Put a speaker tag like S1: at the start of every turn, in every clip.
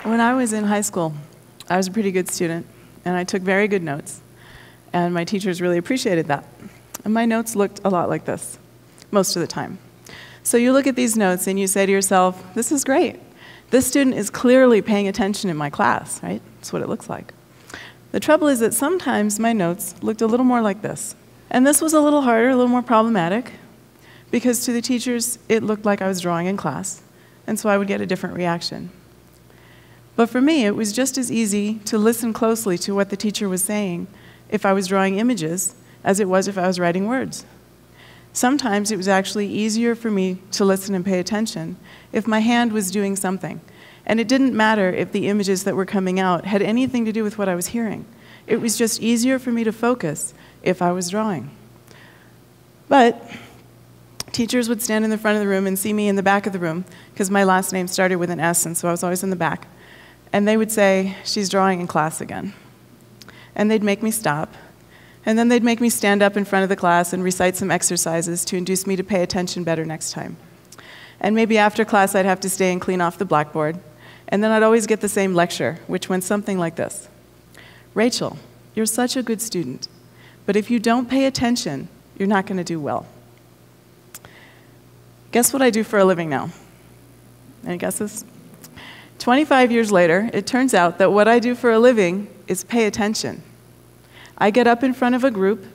S1: When I was in high school, I was a pretty good student, and I took very good notes, and my teachers really appreciated that. And my notes looked a lot like this, most of the time. So you look at these notes and you say to yourself, this is great. This student is clearly paying attention in my class, right? That's what it looks like. The trouble is that sometimes my notes looked a little more like this. And this was a little harder, a little more problematic, because to the teachers, it looked like I was drawing in class, and so I would get a different reaction. But for me, it was just as easy to listen closely to what the teacher was saying if I was drawing images as it was if I was writing words. Sometimes it was actually easier for me to listen and pay attention if my hand was doing something. And it didn't matter if the images that were coming out had anything to do with what I was hearing. It was just easier for me to focus if I was drawing. But teachers would stand in the front of the room and see me in the back of the room, because my last name started with an S, and so I was always in the back. And they would say, she's drawing in class again. And they'd make me stop. And then they'd make me stand up in front of the class and recite some exercises to induce me to pay attention better next time. And maybe after class I'd have to stay and clean off the blackboard. And then I'd always get the same lecture, which went something like this. Rachel, you're such a good student, but if you don't pay attention, you're not going to do well. Guess what I do for a living now? Any guesses? 25 years later, it turns out that what I do for a living is pay attention. I get up in front of a group,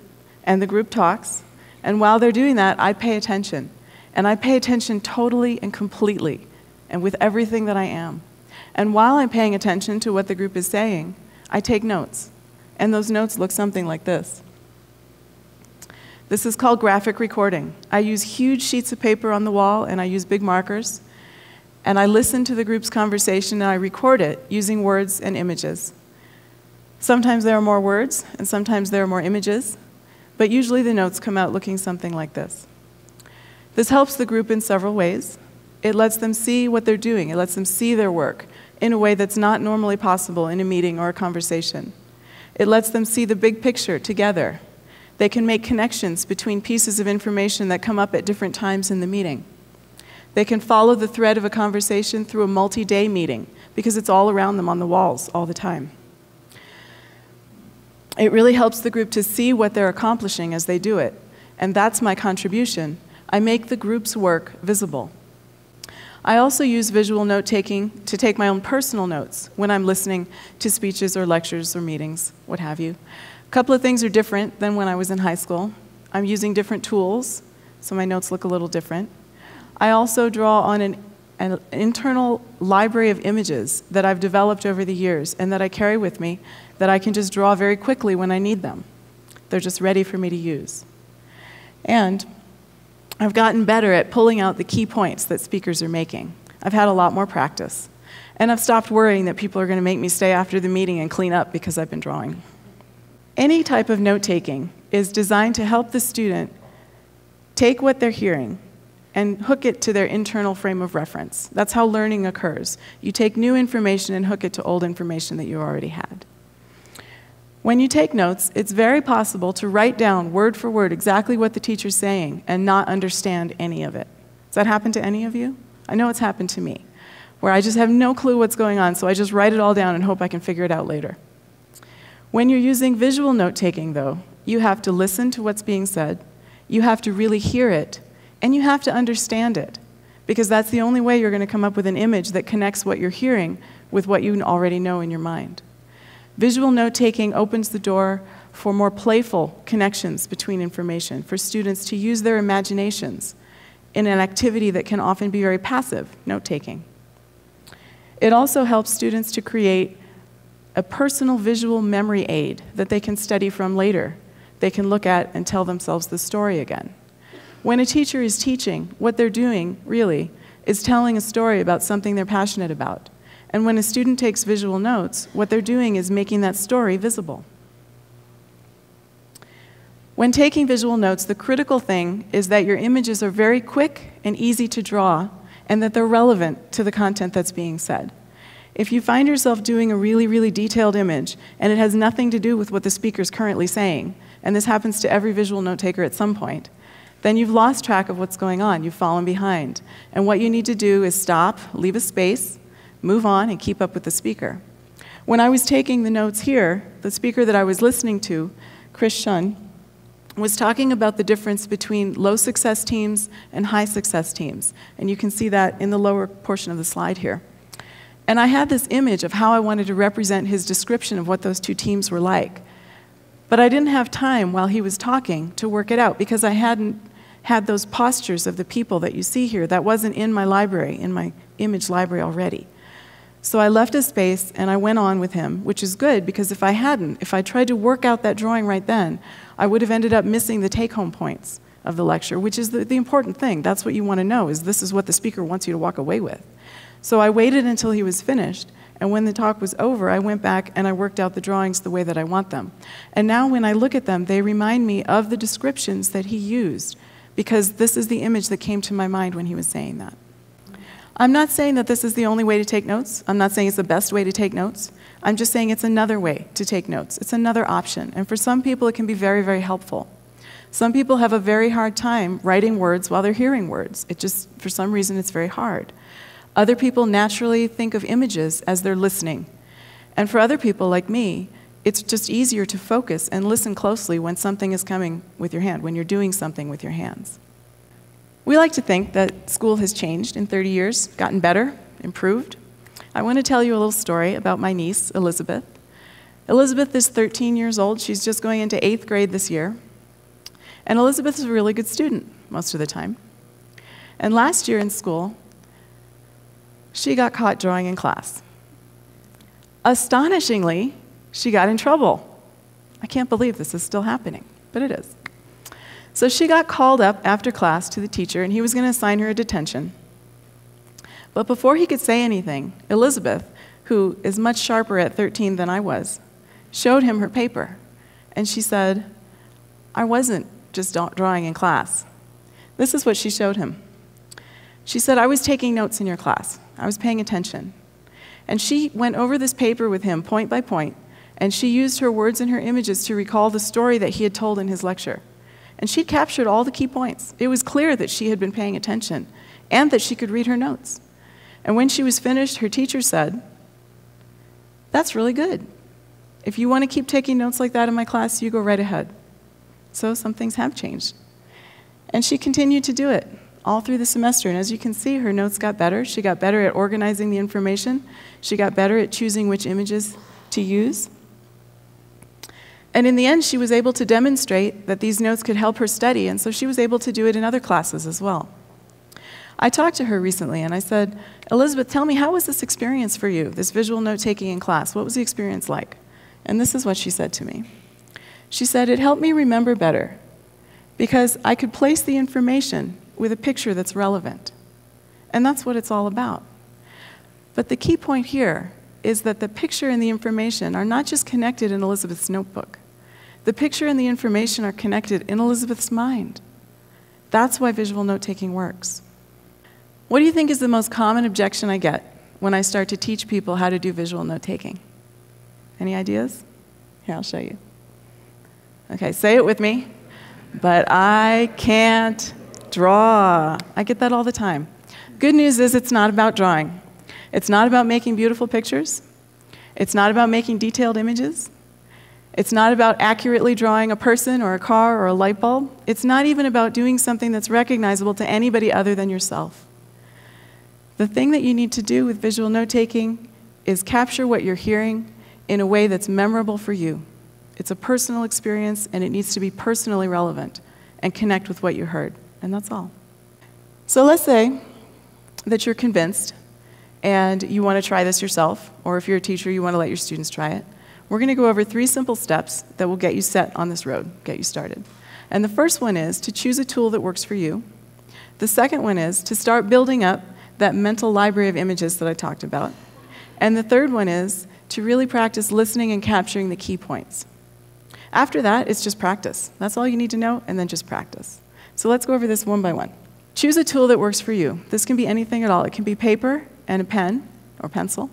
S1: and the group talks, and while they're doing that, I pay attention. And I pay attention totally and completely, and with everything that I am. And while I'm paying attention to what the group is saying, I take notes. And those notes look something like this. This is called graphic recording. I use huge sheets of paper on the wall, and I use big markers. And I listen to the group's conversation, and I record it using words and images. Sometimes there are more words, and sometimes there are more images, but usually the notes come out looking something like this. This helps the group in several ways. It lets them see what they're doing. It lets them see their work in a way that's not normally possible in a meeting or a conversation. It lets them see the big picture together. They can make connections between pieces of information that come up at different times in the meeting. They can follow the thread of a conversation through a multi-day meeting because it's all around them on the walls all the time. It really helps the group to see what they're accomplishing as they do it, and that's my contribution. I make the group's work visible. I also use visual note-taking to take my own personal notes when I'm listening to speeches or lectures or meetings, what have you. A couple of things are different than when I was in high school. I'm using different tools, so my notes look a little different. I also draw on an internal library of images that I've developed over the years and that I carry with me that I can just draw very quickly when I need them. They're just ready for me to use. And I've gotten better at pulling out the key points that speakers are making. I've had a lot more practice. And I've stopped worrying that people are going to make me stay after the meeting and clean up because I've been drawing. Any type of note-taking is designed to help the student take what they're hearing and hook it to their internal frame of reference. That's how learning occurs. You take new information and hook it to old information that you already had. When you take notes, it's very possible to write down word for word exactly what the teacher's saying and not understand any of it. Does that happen to any of you? I know it's happened to me, where I just have no clue what's going on, so I just write it all down and hope I can figure it out later. When you're using visual note-taking, though, you have to listen to what's being said, you have to really hear it, and you have to understand it, because that's the only way you're going to come up with an image that connects what you're hearing with what you already know in your mind. Visual note-taking opens the door for more playful connections between information, for students to use their imaginations in an activity that can often be very passive, note-taking. It also helps students to create a personal visual memory aid that they can study from later. They can look at and tell themselves the story again. When a teacher is teaching, what they're doing, really, is telling a story about something they're passionate about. And when a student takes visual notes, what they're doing is making that story visible. When taking visual notes, the critical thing is that your images are very quick and easy to draw, and that they're relevant to the content that's being said. If you find yourself doing a really, really detailed image, and it has nothing to do with what the speaker's currently saying, and this happens to every visual note taker at some point, then you've lost track of what's going on. You've fallen behind. And what you need to do is stop, leave a space, move on, and keep up with the speaker. When I was taking the notes here, the speaker that I was listening to, Chris Shun, was talking about the difference between low success teams and high success teams. And you can see that in the lower portion of the slide here. And I had this image of how I wanted to represent his description of what those two teams were like. But I didn't have time while he was talking to work it out because I hadn't had those postures of the people that you see here. That wasn't in my library, in my image library already. So I left a space and I went on with him, which is good because if I tried to work out that drawing right then, I would have ended up missing the take-home points of the lecture, which is the important thing. That's what you want to know, is this is what the speaker wants you to walk away with. So I waited until he was finished, and when the talk was over, I went back and I worked out the drawings the way that I want them. And now when I look at them, they remind me of the descriptions that he used, because this is the image that came to my mind when he was saying that. I'm not saying that this is the only way to take notes. I'm not saying it's the best way to take notes. I'm just saying it's another way to take notes. It's another option. And for some people, it can be very, very helpful. Some people have a very hard time writing words while they're hearing words. It just, for some reason, it's very hard. Other people naturally think of images as they're listening. And for other people like me, it's just easier to focus and listen closely when something is coming with your hand, when you're doing something with your hands. We like to think that school has changed in 30 years, gotten better, improved. I want to tell you a little story about my niece, Elizabeth. Elizabeth is 13 years old. She's just going into 8th grade this year. And Elizabeth is a really good student most of the time. And last year in school, she got caught drawing in class. Astonishingly, she got in trouble. I can't believe this is still happening, but it is. So she got called up after class to the teacher, and he was going to assign her a detention. But before he could say anything, Elizabeth, who is much sharper at 13 than I was, showed him her paper. And she said, "I wasn't just drawing in class." This is what she showed him. She said, "I was taking notes in your class. I was paying attention." And she went over this paper with him point by point, and she used her words and her images to recall the story that he had told in his lecture. And she'd captured all the key points. It was clear that she had been paying attention and that she could read her notes. And when she was finished, her teacher said, "That's really good. If you want to keep taking notes like that in my class, you go right ahead." So some things have changed. And she continued to do it all through the semester. And as you can see, her notes got better. She got better at organizing the information. She got better at choosing which images to use. And in the end, she was able to demonstrate that these notes could help her study, and so she was able to do it in other classes as well. I talked to her recently, and I said, "Elizabeth, tell me, how was this experience for you, this visual note-taking in class? What was the experience like?" And this is what she said to me. She said, "It helped me remember better because I could place the information with a picture that's relevant." And that's what it's all about. But the key point here is that the picture and the information are not just connected in Elizabeth's notebook. The picture and the information are connected in Elizabeth's mind. That's why visual note-taking works. What do you think is the most common objection I get when I start to teach people how to do visual note-taking? Any ideas? Here, I'll show you. Okay, say it with me. "But I can't draw." I get that all the time. Good news is it's not about drawing. It's not about making beautiful pictures. It's not about making detailed images. It's not about accurately drawing a person or a car or a light bulb. It's not even about doing something that's recognizable to anybody other than yourself. The thing that you need to do with visual note-taking is capture what you're hearing in a way that's memorable for you. It's a personal experience, and it needs to be personally relevant and connect with what you heard, and that's all. So let's say that you're convinced and you want to try this yourself, or if you're a teacher, you want to let your students try it. We're going to go over 3 simple steps that will get you set on this road, get you started. And the first one is to choose a tool that works for you. The second one is to start building up that mental library of images that I talked about. And the third one is to really practice listening and capturing the key points. After that, it's just practice. That's all you need to know, and then just practice. So let's go over this one by one. Choose a tool that works for you. This can be anything at all. It can be paper and a pen or pencil.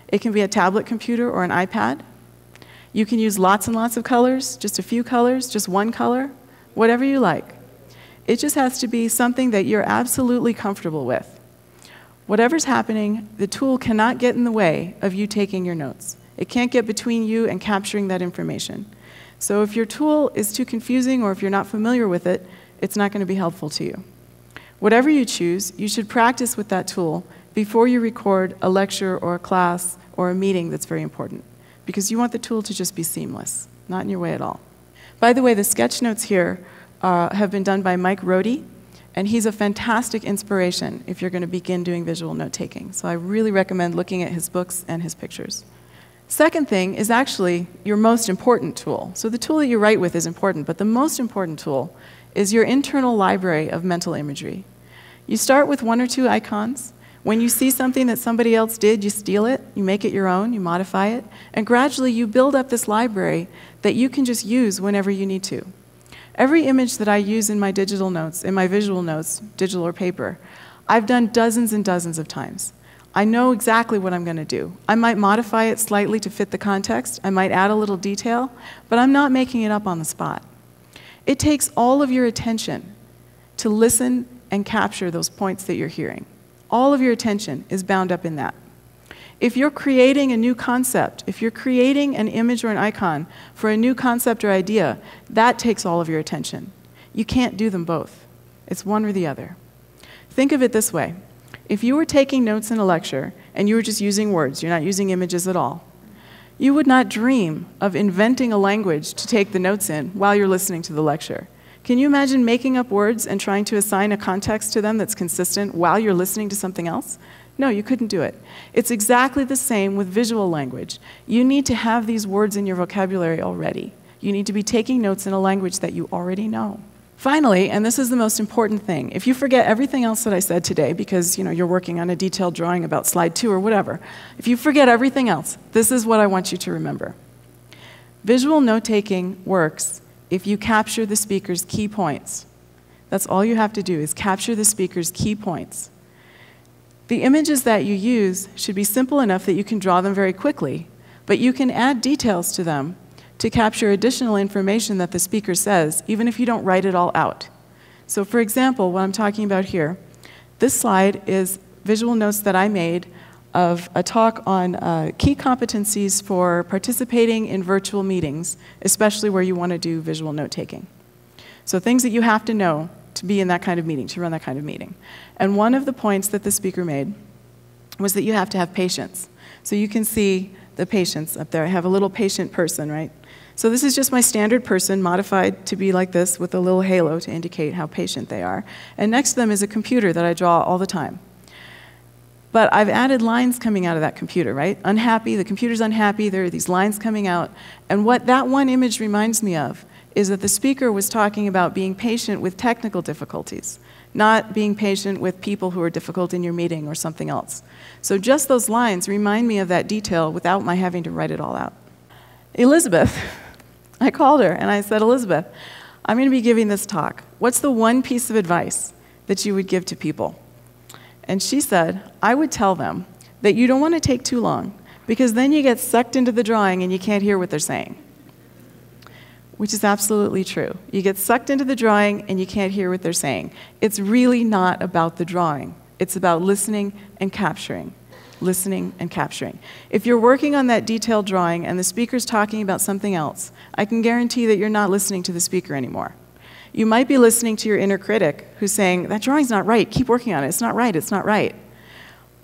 S1: It can be a tablet computer or an iPad. You can use lots and lots of colors, just a few colors, just one color, whatever you like. It just has to be something that you're absolutely comfortable with. Whatever's happening, the tool cannot get in the way of you taking your notes. It can't get between you and capturing that information. So if your tool is too confusing or if you're not familiar with it, it's not going to be helpful to you. Whatever you choose, you should practice with that tool before you record a lecture or a class or a meeting that's very important, because you want the tool to just be seamless, not in your way at all. By the way, the sketch notes here have been done by Mike Rohde, and he's a fantastic inspiration if you're going to begin doing visual note-taking. So I really recommend looking at his books and his pictures. Second thing is actually your most important tool. So the tool that you write with is important, but the most important tool is your internal library of mental imagery. You start with one or two icons. When you see something that somebody else did, you steal it, you make it your own, you modify it, and gradually you build up this library that you can just use whenever you need to. Every image that I use in my digital notes, in my visual notes, digital or paper, I've done dozens and dozens of times. I know exactly what I'm going to do. I might modify it slightly to fit the context, I might add a little detail, but I'm not making it up on the spot. It takes all of your attention to listen and capture those points that you're hearing. All of your attention is bound up in that. If you're creating a new concept, if you're creating an image or an icon for a new concept or idea, that takes all of your attention. You can't do them both. It's one or the other. Think of it this way. If you were taking notes in a lecture and you were just using words, you're not using images at all, you would not dream of inventing a language to take the notes in while you're listening to the lecture. Can you imagine making up words and trying to assign a context to them that's consistent while you're listening to something else? No, you couldn't do it. It's exactly the same with visual language. You need to have these words in your vocabulary already. You need to be taking notes in a language that you already know. Finally, and this is the most important thing, if you forget everything else that I said today because you're working on a detailed drawing about slide 2 or whatever, if you forget everything else, this is what I want you to remember. Visual note-taking works if you capture the speaker's key points. That's all you have to do is capture the speaker's key points. The images that you use should be simple enough that you can draw them very quickly, but you can add details to them to capture additional information that the speaker says, even if you don't write it all out. So for example, what I'm talking about here, this slide is visual notes that I made of a talk on key competencies for participating in virtual meetings, especially where you want to do visual note-taking. So things that you have to know to be in that kind of meeting, to run that kind of meeting. And one of the points that the speaker made was that you have to have patience. So you can see the patience up there. I have a little patient person, right? So this is just my standard person modified to be like this with a little halo to indicate how patient they are. And next to them is a computer that I draw all the time. But I've added lines coming out of that computer, right? Unhappy, the computer's unhappy, there are these lines coming out. And what that one image reminds me of is that the speaker was talking about being patient with technical difficulties, not being patient with people who are difficult in your meeting or something else. So just those lines remind me of that detail without my having to write it all out. Elizabeth, I called her and I said, Elizabeth, I'm going to be giving this talk. What's the one piece of advice that you would give to people? And she said, I would tell them that you don't want to take too long because then you get sucked into the drawing and you can't hear what they're saying. Which is absolutely true. You get sucked into the drawing and you can't hear what they're saying. It's really not about the drawing. It's about listening and capturing. Listening and capturing. If you're working on that detailed drawing and the speaker's talking about something else, I can guarantee that you're not listening to the speaker anymore. You might be listening to your inner critic who's saying, that drawing's not right, keep working on it, it's not right, it's not right.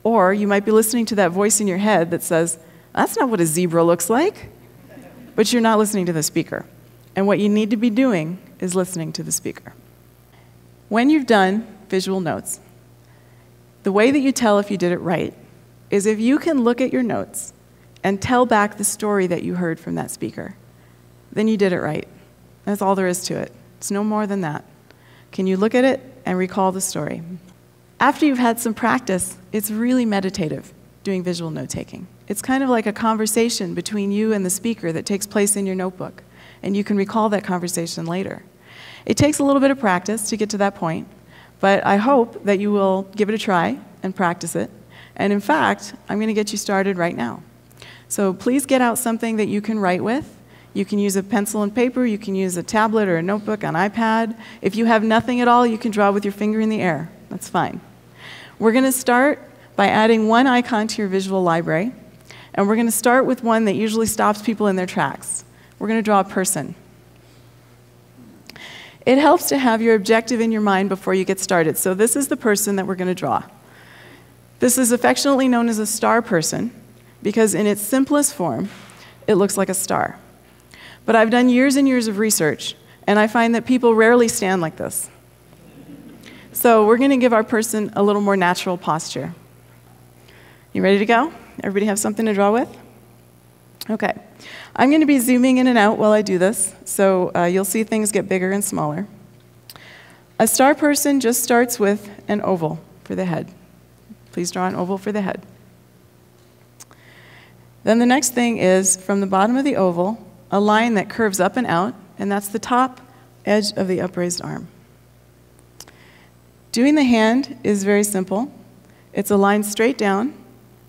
S1: Or you might be listening to that voice in your head that says, that's not what a zebra looks like. But you're not listening to the speaker. And what you need to be doing is listening to the speaker. When you've done visual notes, the way that you tell if you did it right is if you can look at your notes and tell back the story that you heard from that speaker, then you did it right. That's all there is to it. It's no more than that. Can you look at it and recall the story? After you've had some practice, it's really meditative doing visual note-taking. It's kind of like a conversation between you and the speaker that takes place in your notebook, and you can recall that conversation later. It takes a little bit of practice to get to that point, but I hope that you will give it a try and practice it. And in fact, I'm going to get you started right now. So please get out something that you can write with. You can use a pencil and paper, you can use a tablet or a notebook, an iPad. If you have nothing at all, you can draw with your finger in the air. That's fine. We're going to start by adding one icon to your visual library, and we're going to start with one that usually stops people in their tracks. We're going to draw a person. It helps to have your objective in your mind before you get started. So this is the person that we're going to draw. This is affectionately known as a star person because in its simplest form, it looks like a star. But I've done years and years of research, and I find that people rarely stand like this. So we're going to give our person a little more natural posture. You ready to go? Everybody have something to draw with? Okay. I'm going to be zooming in and out while I do this, so you'll see things get bigger and smaller. A star person just starts with an oval for the head. Please draw an oval for the head. Then the next thing is, from the bottom of the oval, a line that curves up and out, and that's the top edge of the upraised arm. Doing the hand is very simple. It's a line straight down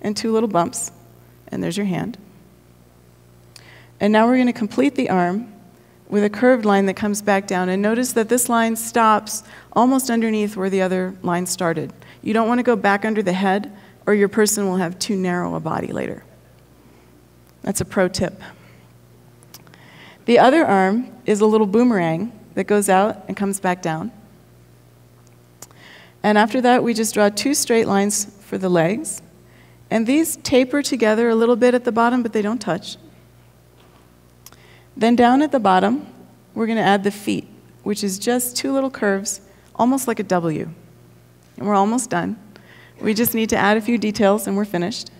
S1: and two little bumps, and there's your hand. And now we're going to complete the arm with a curved line that comes back down, and notice that this line stops almost underneath where the other line started. You don't want to go back under the head, or your person will have too narrow a body later. That's a pro tip. The other arm is a little boomerang that goes out and comes back down. And after that, we just draw two straight lines for the legs. And these taper together a little bit at the bottom, but they don't touch. Then down at the bottom, we're going to add the feet, which is just two little curves, almost like a W. And we're almost done. We just need to add a few details, and we're finished.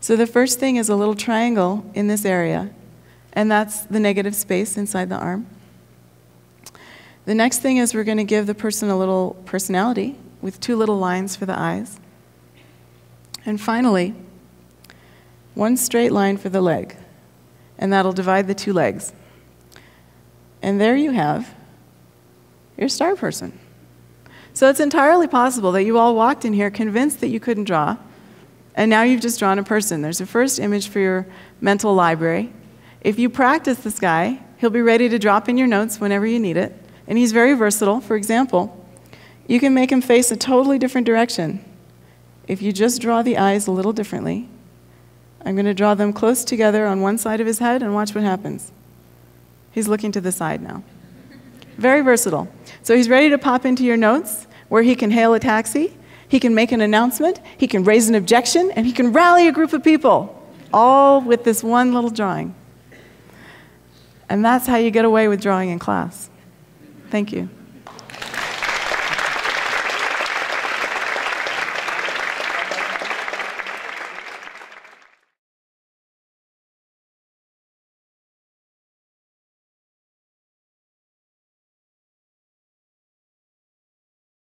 S1: So the first thing is a little triangle in this area, and that's the negative space inside the arm. The next thing is we're going to give the person a little personality with two little lines for the eyes. And finally, one straight line for the leg, and that'll divide the two legs. And there you have your star person. So it's entirely possible that you all walked in here convinced that you couldn't draw, and now you've just drawn a person. There's a first image for your mental library. If you practice this guy, he'll be ready to drop in your notes whenever you need it. And he's very versatile. For example, you can make him face a totally different direction. If you just draw the eyes a little differently, I'm going to draw them close together on one side of his head and watch what happens. He's looking to the side now. Very versatile. So he's ready to pop into your notes where he can hail a taxi, he can make an announcement, he can raise an objection, and he can rally a group of people, all with this one little drawing. And that's how you get away with drawing in class. Thank you.